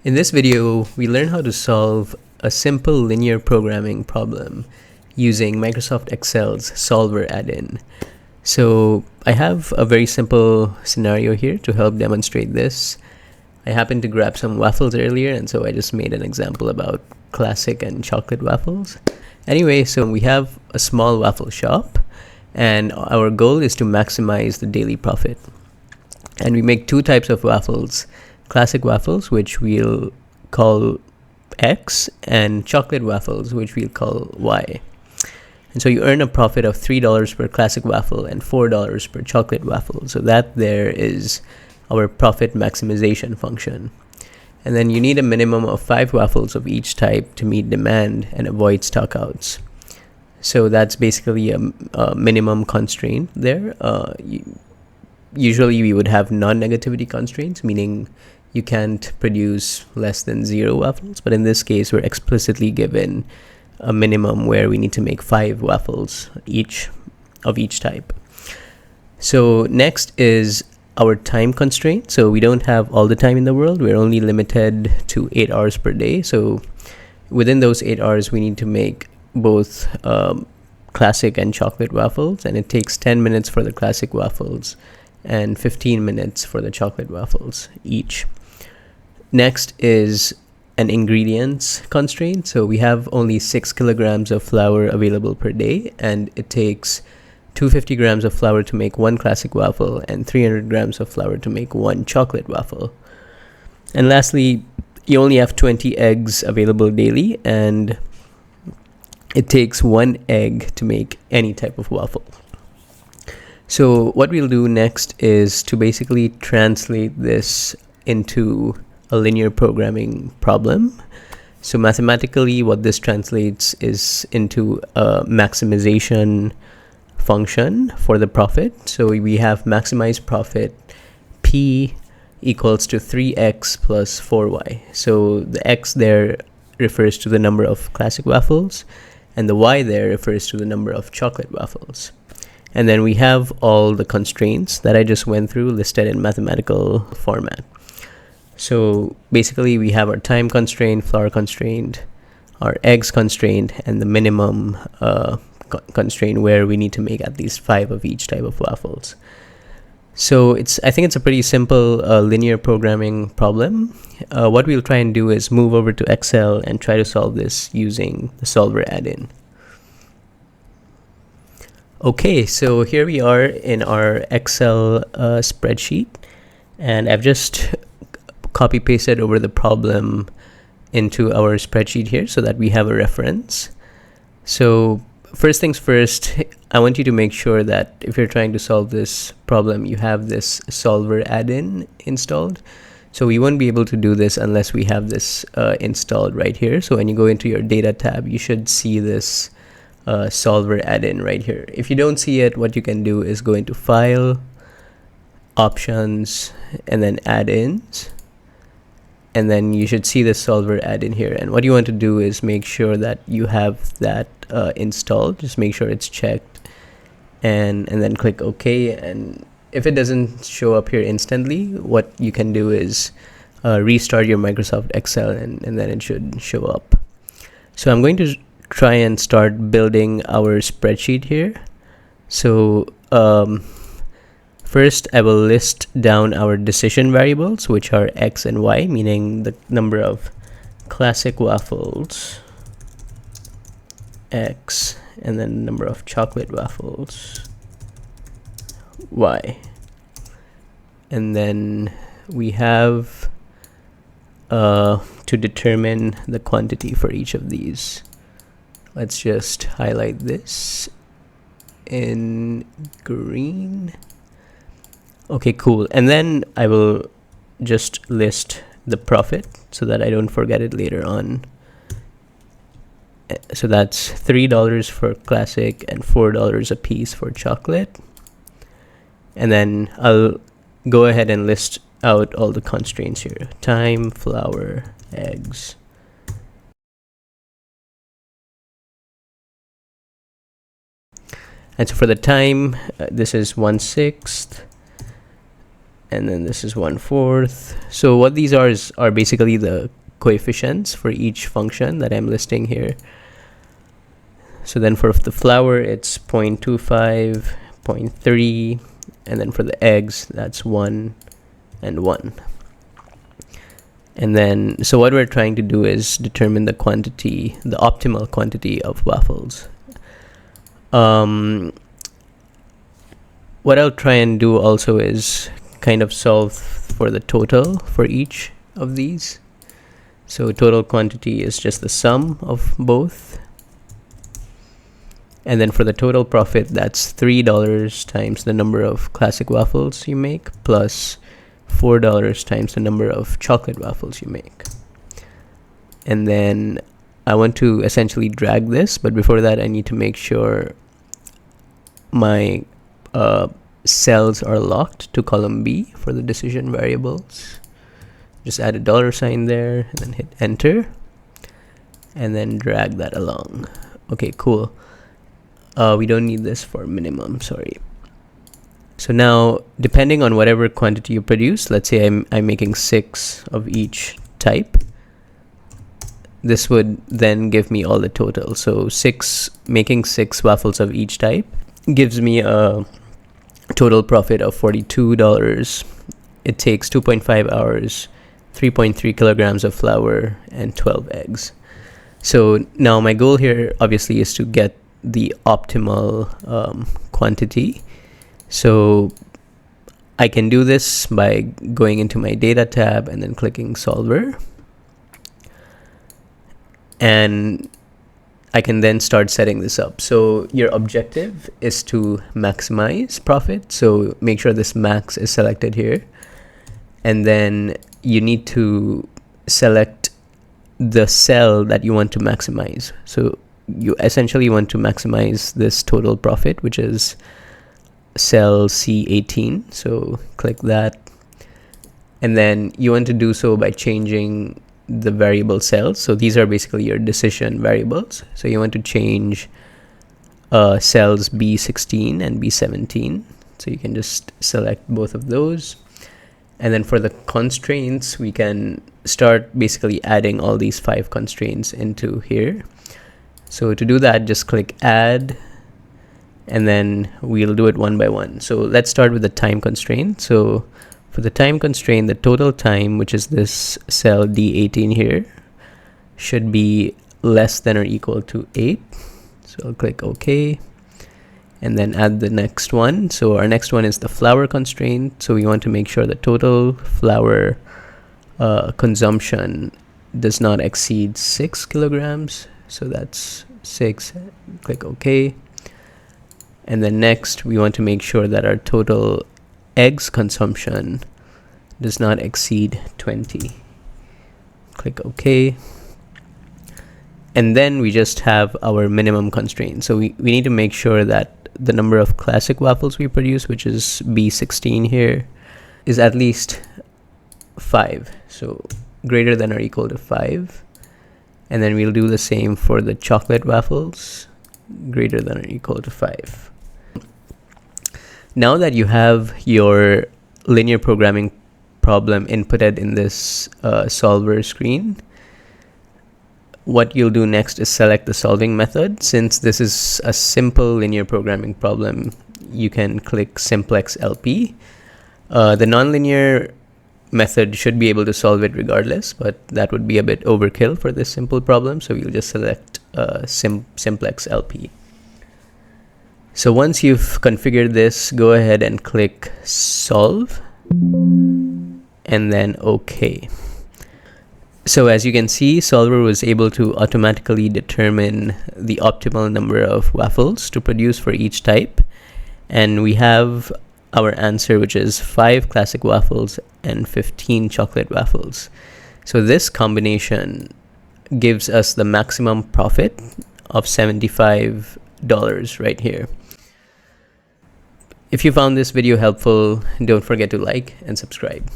In this video, we learn how to solve a simple linear programming problem using Microsoft Excel's solver add-in. So I have a very simple scenario here to help demonstrate this. I happened to grab some waffles earlier, and so I just made an example about classic and chocolate waffles. Anyway, so we have a small waffle shop, and our goal is to maximize the daily profit. And we make two types of waffles: classic waffles, which we'll call X, and chocolate waffles, which we'll call Y. And so you earn a profit of $3 per classic waffle and $4 per chocolate waffle. So that there is our profit maximization function. And then you need a minimum of 5 waffles of each type to meet demand and avoid stockouts. So that's basically a minimum constraint there. Usually we would have non-negativity constraints, meaning you can't produce less than 0 waffles. But in this case, we're explicitly given a minimum where we need to make 5 waffles of each type. So next is our time constraint. So we don't have all the time in the world. We're only limited to 8 hours per day. So within those 8 hours, we need to make both classic and chocolate waffles. And it takes 10 minutes for the classic waffles and 15 minutes for the chocolate waffles each. Next is an ingredients constraint. So we have only 6 kilograms of flour available per day, and it takes 250 grams of flour to make 1 classic waffle and 300 grams of flour to make 1 chocolate waffle. And lastly, you only have 20 eggs available daily, and it takes 1 egg to make any type of waffle. So what we'll do next is to basically translate this into a linear programming problem. So mathematically, what this translates is into a maximization function for the profit. So we have maximized profit P equals to 3x plus 4y. So the x there refers to the number of classic waffles, and the y there refers to the number of chocolate waffles. And then we have all the constraints that I just went through listed in mathematical format. So basically we have our time constraint, flour constraint, our eggs constraint, and the minimum constraint where we need to make at least 5 of each type of waffles. So I think it's a pretty simple linear programming problem. What we'll try and do is move over to Excel and try to solve this using the solver add-in. Okay, so here we are in our Excel spreadsheet, and I've just copy pasted over the problem into our spreadsheet here so that we have a reference. So first things first, I want you to make sure that if you're trying to solve this problem, you have this solver add-in installed. So we won't be able to do this unless we have this installed right here. So when you go into your data tab, you should see this solver add-in right here. If you don't see it, what you can do is go into File, Options, and then Add-ins. And then you should see the solver add-in here. And what you want to do is make sure that you have that installed. Just make sure it's checked, and then click OK. And if it doesn't show up here instantly, what you can do is restart your Microsoft Excel, and then it should show up. So I'm going to try and start building our spreadsheet here. So first, I will list down our decision variables, which are X and Y, meaning the number of classic waffles, X, and then the number of chocolate waffles, Y. And then we have to determine the quantity for each of these. Let's just highlight this in green. Okay, cool. And then I will just list the profit so that I don't forget it later on. So that's $3 for classic and $4 a piece for chocolate. And then I'll go ahead and list out all the constraints here: time, flour, eggs. And so for the time, this is 1/6. and then this is 1/4. So what these are basically the coefficients for each function that I'm listing here. So then for the flour, it's 0.25, 0.3, and then for the eggs, that's 1 and 1. And then, so what we're trying to do is determine the quantity, the optimal quantity of waffles. What I'll try and do also is kind of solve for the total for each of these. So total quantity is just the sum of both. And then for the total profit, that's $3 times the number of classic waffles you make plus $4 times the number of chocolate waffles you make. And then I want to essentially drag this, but before that I need to make sure my cells are locked to column B for the decision variables. Just add a $sign there and then hit enter and then drag that along. Okay, cool. We don't need this for minimum, sorry. So now, depending on whatever quantity you produce, let's say I'm making 6 of each type, this would then give me all the total. So making 6 waffles of each type gives me a total profit of $42. It takes 2.5 hours, 3.3 kilograms of flour, and 12 eggs. So now my goal here obviously is to get the optimal quantity. So I can do this by going into my data tab and then clicking solver. And I can then start setting this up. So your objective is to maximize profit. So make sure this max is selected here. And then you need to select the cell that you want to maximize. So you essentially want to maximize this total profit, which is cell C18. So click that. And then you want to do so by changing the variable cells. So these are basically your decision variables. So you want to change cells B16 and B17. So you can just select both of those. And then for the constraints, we can start basically adding all these 5 constraints into here. So to do that, just click add, and then we'll do it one by one. So let's start with the time constraint. So for the time constraint, the total time, which is this cell D18 here, should be less than or equal to 8. So I'll click OK, and then add the next one. So our next one is the flour constraint. So we want to make sure the total flour consumption does not exceed 6 kilograms. So that's 6, click OK. And then next, we want to make sure that our total eggs consumption does not exceed 20. Click OK. And then we just have our minimum constraint. So we need to make sure that the number of classic waffles we produce, which is B16 here, is at least 5. So greater than or equal to 5. And then we'll do the same for the chocolate waffles, greater than or equal to 5. Now that you have your linear programming problem inputted in this solver screen, what you'll do next is select the solving method. Since this is a simple linear programming problem, you can click simplex LP. The nonlinear method should be able to solve it regardless, but that would be a bit overkill for this simple problem, so we'll just select simplex LP. So once you've configured this, go ahead and click solve and then OK. So as you can see, solver was able to automatically determine the optimal number of waffles to produce for each type, and we have our answer, which is 5 classic waffles and 15 chocolate waffles. So this combination gives us the maximum profit of $75 right here. If you found this video helpful, don't forget to like and subscribe.